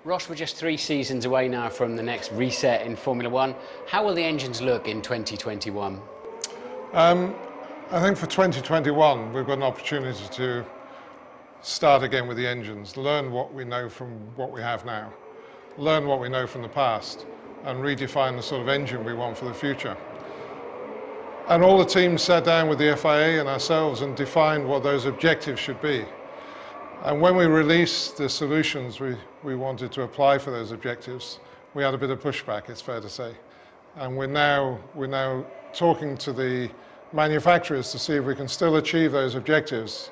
Ross, we're just 3 seasons away now from the next reset in Formula One. How will the engines look in 2021? I think for 2021 we've got an opportunity to start again with the engines, learn what we know from what we have now, learn what we know from the past, and redefine the sort of engine we want for the future. And all the teams sat down with the FIA and ourselves and defined what those objectives should be. And when we released the solutions we wanted to apply for those objectives, we had a bit of pushback, it's fair to say. And we're now talking to the manufacturers to see if we can still achieve those objectives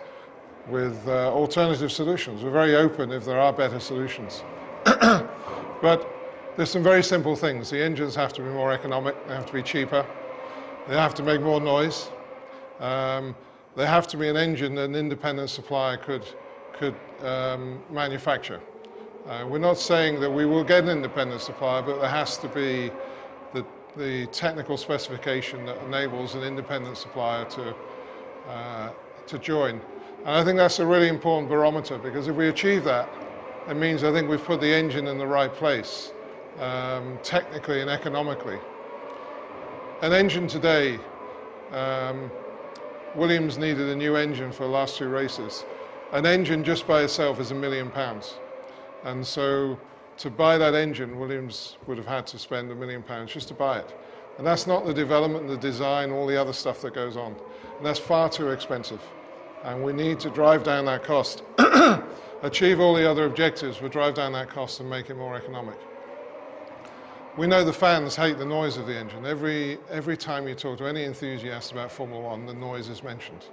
with alternative solutions. We're very open if there are better solutions. But there's some very simple things. The engines have to be more economic, they have to be cheaper, they have to make more noise, they have to be an engine that an independent supplier could manufacture. We're not saying that we will get an independent supplier, but there has to be the technical specification that enables an independent supplier to join. And I think that's a really important barometer, because if we achieve that, it means I think we've put the engine in the right place, technically and economically. An engine today, Williams needed a new engine for the last 2 races. An engine just by itself is £1 million. And so to buy that engine, Williams would have had to spend £1 million just to buy it. And that's not the development, the design, all the other stuff that goes on. And that's far too expensive. And we need to drive down that cost, achieve all the other objectives, but drive down that cost and make it more economic. We know the fans hate the noise of the engine. Every time you talk to any enthusiast about Formula One, the noise is mentioned.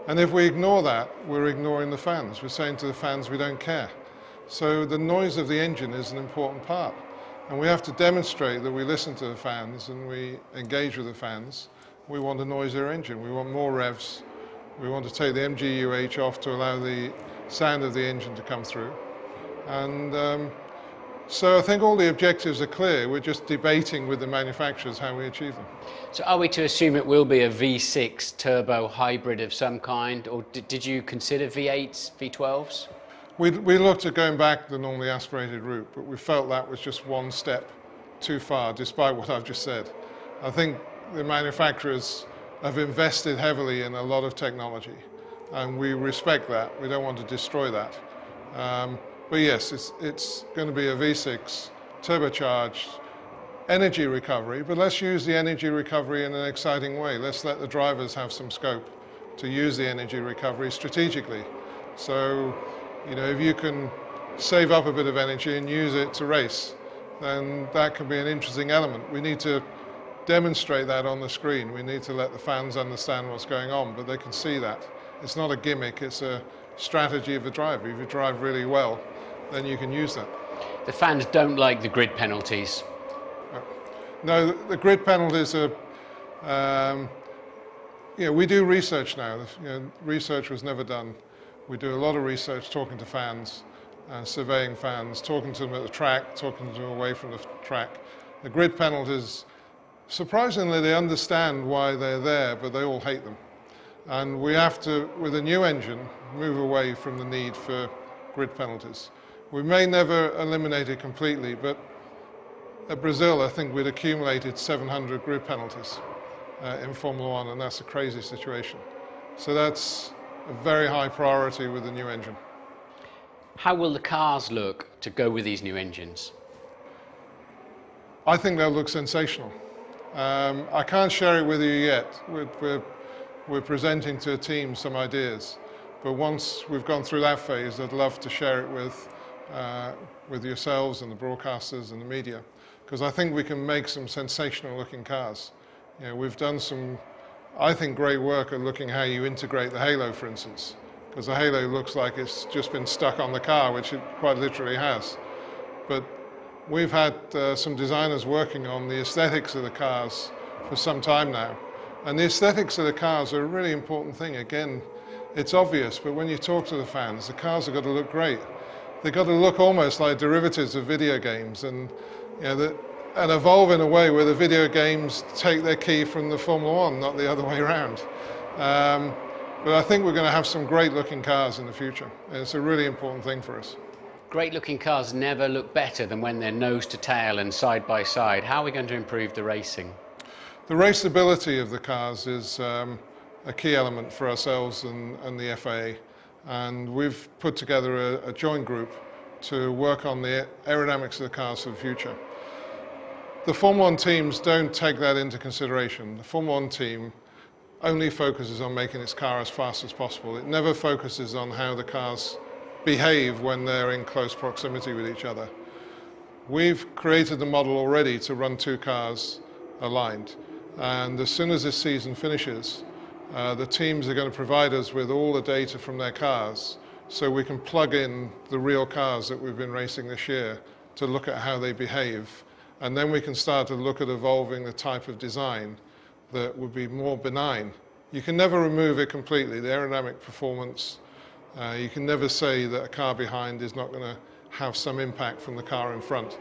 And if we ignore that, we're ignoring the fans. We're saying to the fans we don't care. So the noise of the engine is an important part. And we have to demonstrate that we listen to the fans and we engage with the fans. We want a noisier engine. We want more revs. We want to take the MGUH off to allow the sound of the engine to come through. And so I think all the objectives are clear. We're just debating with the manufacturers how we achieve them. So are we to assume it will be a V6 turbo hybrid of some kind, or did you consider V8s, V12s? We looked at going back the normally aspirated route, but we felt that was just one step too far, despite what I've just said. I think the manufacturers have invested heavily in a lot of technology, and we respect that. We don't want to destroy that. But yes, it's going to be a V6 turbocharged energy recovery, but let's use the energy recovery in an exciting way. Let's let the drivers have some scope to use the energy recovery strategically. So, you know, if you can save up a bit of energy and use it to race, then that can be an interesting element. We need to demonstrate that on the screen. We need to let the fans understand what's going on, but they can see that. It's not a gimmick, it's a strategy of the driver. If you drive really well, then you can use that. The fans don't like the grid penalties. No, the grid penalties are, we do research now. Research was never done. We do a lot of research talking to fans, surveying fans, talking to them at the track, talking to them away from the track. The grid penalties, surprisingly, they understand why they're there, but they all hate them. And we have to, with a new engine, move away from the need for grid penalties. We may never eliminate it completely, but at Brazil, I think we'd accumulated 700 grid penalties in Formula One, and that's a crazy situation. So that's a very high priority with the new engine. How will the cars look to go with these new engines? I think they'll look sensational. I can't share it with you yet. We're presenting to a team some ideas, but once we've gone through that phase, I'd love to share it with yourselves and the broadcasters and the media, because I think we can make some sensational looking cars. You know, we've done some, I think, great work at looking how you integrate the halo, for instance, because the halo looks like it's just been stuck on the car, which it quite literally has. But we've had some designers working on the aesthetics of the cars for some time now. And the aesthetics of the cars are a really important thing. Again, it's obvious, but when you talk to the fans, the cars have got to look great. They've got to look almost like derivatives of video games, and and evolve in a way where the video games take their key from the Formula One, not the other way around. But I think we're going to have some great looking cars in the future, and it's a really important thing for us. Great looking cars never look better than when they're nose to tail and side by side. How are we going to improve the racing? The raceability of the cars is a key element for ourselves and the FIA, and we've put together a joint group to work on the aerodynamics of the cars for the future. The Formula 1 teams don't take that into consideration. The Formula 1 team only focuses on making its car as fast as possible. It never focuses on how the cars behave when they're in close proximity with each other. We've created the model already to run two cars aligned, and as soon as this season finishes, the teams are going to provide us with all the data from their cars so we can plug in the real cars that we've been racing this year to look at how they behave, and then we can start to look at evolving the type of design that would be more benign. You can never remove it completely, the aerodynamic performance. You can never say that a car behind is not going to have some impact from the car in front.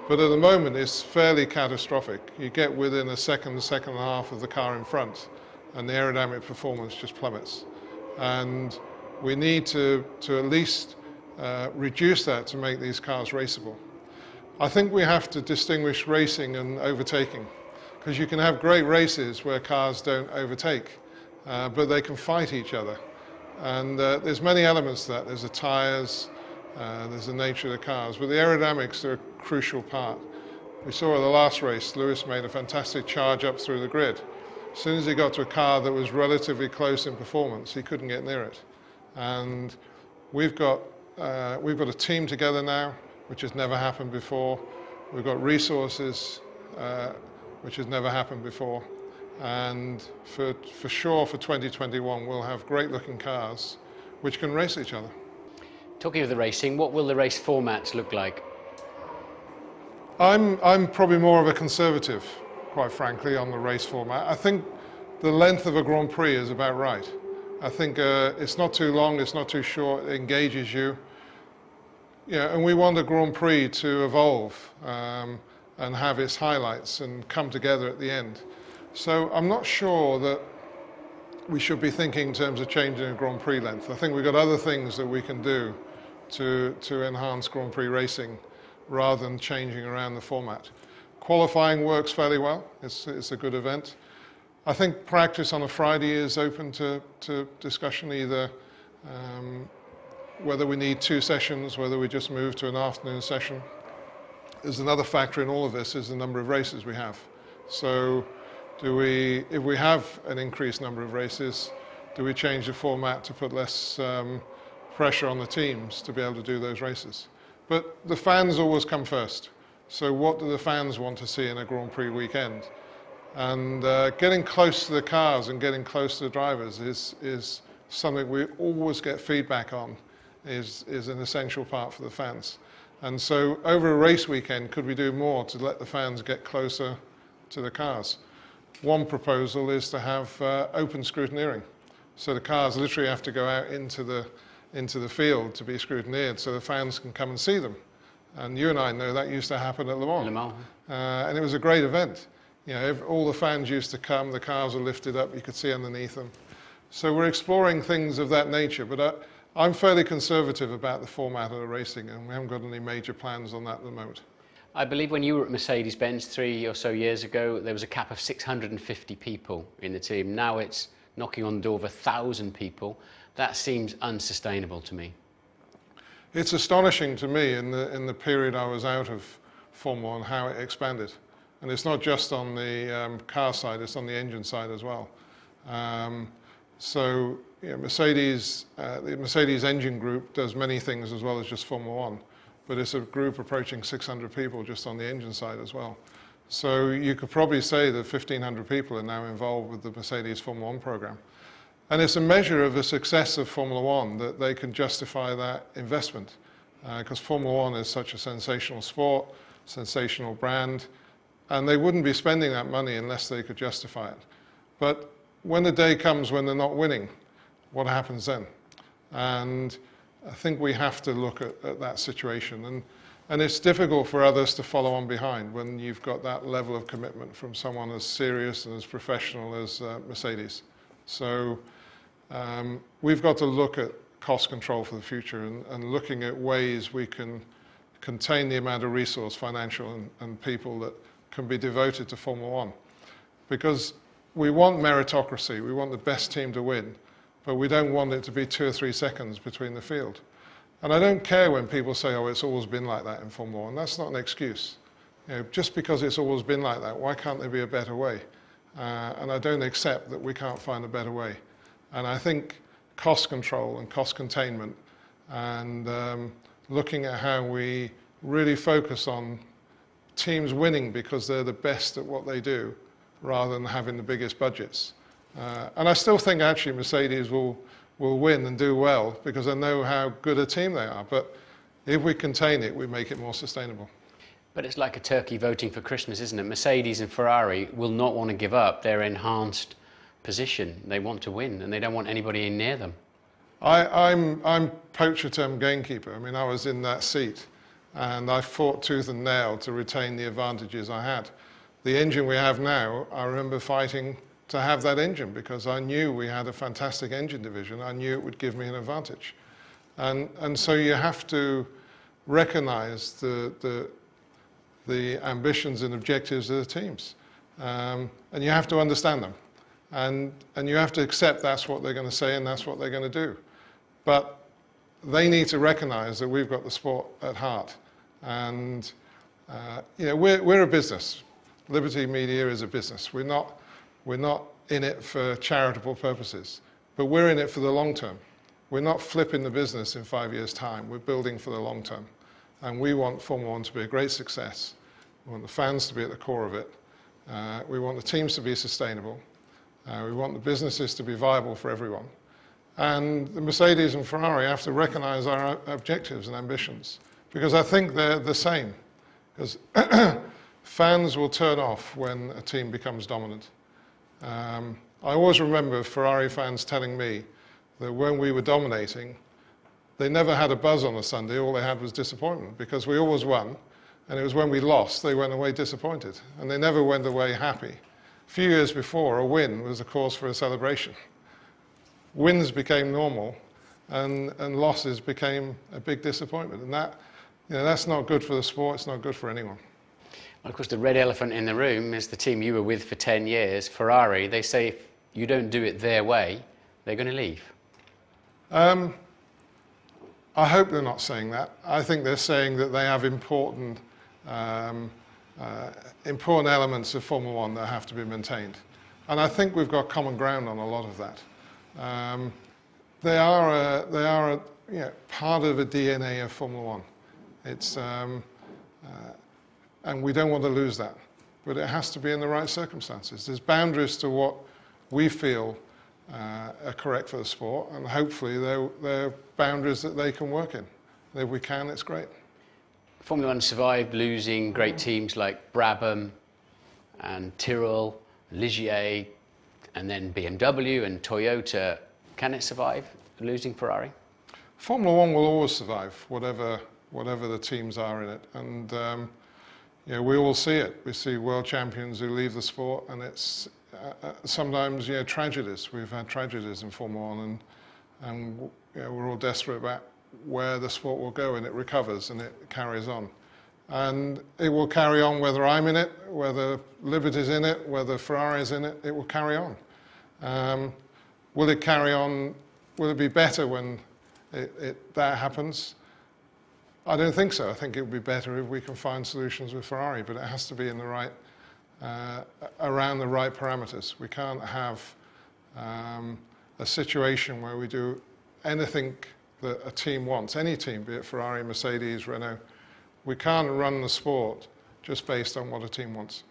But at the moment, it's fairly catastrophic. You get within a second and a half of the car in front, and the aerodynamic performance just plummets. And we need to at least reduce that to make these cars raceable. I think we have to distinguish racing and overtaking, because you can have great races where cars don't overtake, but they can fight each other. And there's many elements to that. There's the tyres, there's the nature of the cars, but the aerodynamics are a crucial part. We saw at the last race, Lewis made a fantastic charge up through the grid. As soon as he got to a car that was relatively close in performance, he couldn't get near it. And we've got a team together now, which has never happened before. We've got resources, which has never happened before. And for sure for 2021 we'll have great looking cars which can race each other. Talking of the racing, what will the race formats look like? I'm probably more of a conservative, quite frankly, on the race format. I think the length of a Grand Prix is about right. I think it's not too long, it's not too short, it engages you. Yeah, and we want a Grand Prix to evolve and have its highlights and come together at the end. So I'm not sure that we should be thinking in terms of changing a Grand Prix length. I think we've got other things that we can do to enhance Grand Prix racing rather than changing around the format. Qualifying works fairly well. It's a good event. I think practice on a Friday is open to discussion, either whether we need two sessions, whether we just move to an afternoon session. There's another factor in all of this is the number of races we have. So if we have an increased number of races, do we change the format to put less pressure on the teams to be able to do those races? But the fans always come first. So what do the fans want to see in a Grand Prix weekend? And getting close to the cars and getting close to the drivers is something we always get feedback on, is an essential part for the fans. And so over a race weekend, could we do more to let the fans get closer to the cars? One proposal is to have open scrutineering. So the cars literally have to go out into the field to be scrutineered so the fans can come and see them. And you and I know that used to happen at Le Mans. Le Mans. And it was a great event. You know, all the fans used to come, the cars were lifted up, you could see underneath them. So we're exploring things of that nature, but I'm fairly conservative about the format of the racing, and we haven't got any major plans on that at the moment. I believe when you were at Mercedes-Benz 3 or so years ago, there was a cap of 650 people in the team. Now it's knocking on the door of 1,000 people. That seems unsustainable to me. It's astonishing to me in the period I was out of Formula 1 how it expanded. And it's not just on the car side, it's on the engine side as well. So you know, the Mercedes engine group does many things as well as just Formula 1. But it's a group approaching 600 people just on the engine side as well. So you could probably say that 1,500 people are now involved with the Mercedes Formula 1 program. And it's a measure of the success of Formula 1 that they can justify that investment. Because Formula 1 is such a sensational sport, sensational brand, and they wouldn't be spending that money unless they could justify it. But when the day comes when they're not winning, what happens then? And I think we have to look at that situation. And it's difficult for others to follow on behind when you've got that level of commitment from someone as serious and as professional as Mercedes. So we've got to look at cost control for the future and looking at ways we can contain the amount of resource, financial and people that can be devoted to Formula One. Because we want meritocracy, we want the best team to win, but we don't want it to be 2 or 3 seconds between the field. And I don't care when people say, oh, it's always been like that in Formula One. That's not an excuse. You know, just because it's always been like that, why can't there be a better way? And I don't accept that we can't find a better way. And I think cost control and cost containment and looking at how we really focus on teams winning because they're the best at what they do rather than having the biggest budgets. And I still think actually Mercedes will win and do well because I know how good a team they are. But if we contain it, we make it more sustainable. But it's like a turkey voting for Christmas, isn't it? Mercedes and Ferrari will not want to give up their enhanced position. They want to win, and they don't want anybody in near them. I'm poacher term gamekeeper. I mean, I was in that seat, and I fought tooth and nail to retain the advantages I had. The engine we have now, I remember fighting to have that engine because I knew we had a fantastic engine division. I knew it would give me an advantage. And so you have to recognize the ambitions and objectives of the teams. And you have to understand them. And you have to accept that's what they're going to say and that's what they're going to do. But they need to recognize that we've got the sport at heart. And you know, we're a business. Liberty Media is a business. We're not in it for charitable purposes, but we're in it for the long term. We're not flipping the business in 5 years' time. We're building for the long term. And we want Formula One to be a great success. We want the fans to be at the core of it. We want the teams to be sustainable. We want the businesses to be viable for everyone. And the Mercedes and Ferrari have to recognize our objectives and ambitions because I think they're the same. Because fans will turn off when a team becomes dominant. I always remember Ferrari fans telling me that when we were dominating, they never had a buzz on a Sunday. All they had was disappointment because we always won. And it was when we lost, they went away disappointed. And they never went away happy. A few years before, a win was a cause for a celebration. Wins became normal, and losses became a big disappointment. And that, you know, that's not good for the sport. It's not good for anyone. Well, of course, the red elephant in the room is the team you were with for 10 years, Ferrari. They say if you don't do it their way, they're going to leave. I hope they're not saying that. I think they're saying that they have important elements of Formula One that have to be maintained. And I think we've got common ground on a lot of that. They are you know, part of the DNA of Formula One. It's, and we don't want to lose that. But it has to be in the right circumstances. There's boundaries to what we feel are correct for the sport, and hopefully they're boundaries that they can work in. And if we can, it's great. Formula One survived losing great teams like Brabham and Tyrrell, Ligier, and then BMW and Toyota. Can it survive losing Ferrari? Formula One will always survive, whatever the teams are in it. And you know, we all see it. We see world champions who leave the sport, and it's sometimes, you know, tragedies. We've had tragedies in Formula One, and you know, we're all desperate about where the sport will go, and it recovers and it carries on. And it will carry on whether I'm in it, whether Liberty's in it, whether Ferrari's in it, it will carry on. Will it carry on? Will it be better when that happens? I don't think so. I think it would be better if we can find solutions with Ferrari, but it has to be in the right, around the right parameters. We can't have a situation where we do anything that a team wants, any team, be it Ferrari, Mercedes, Renault. We can't run the sport just based on what a team wants.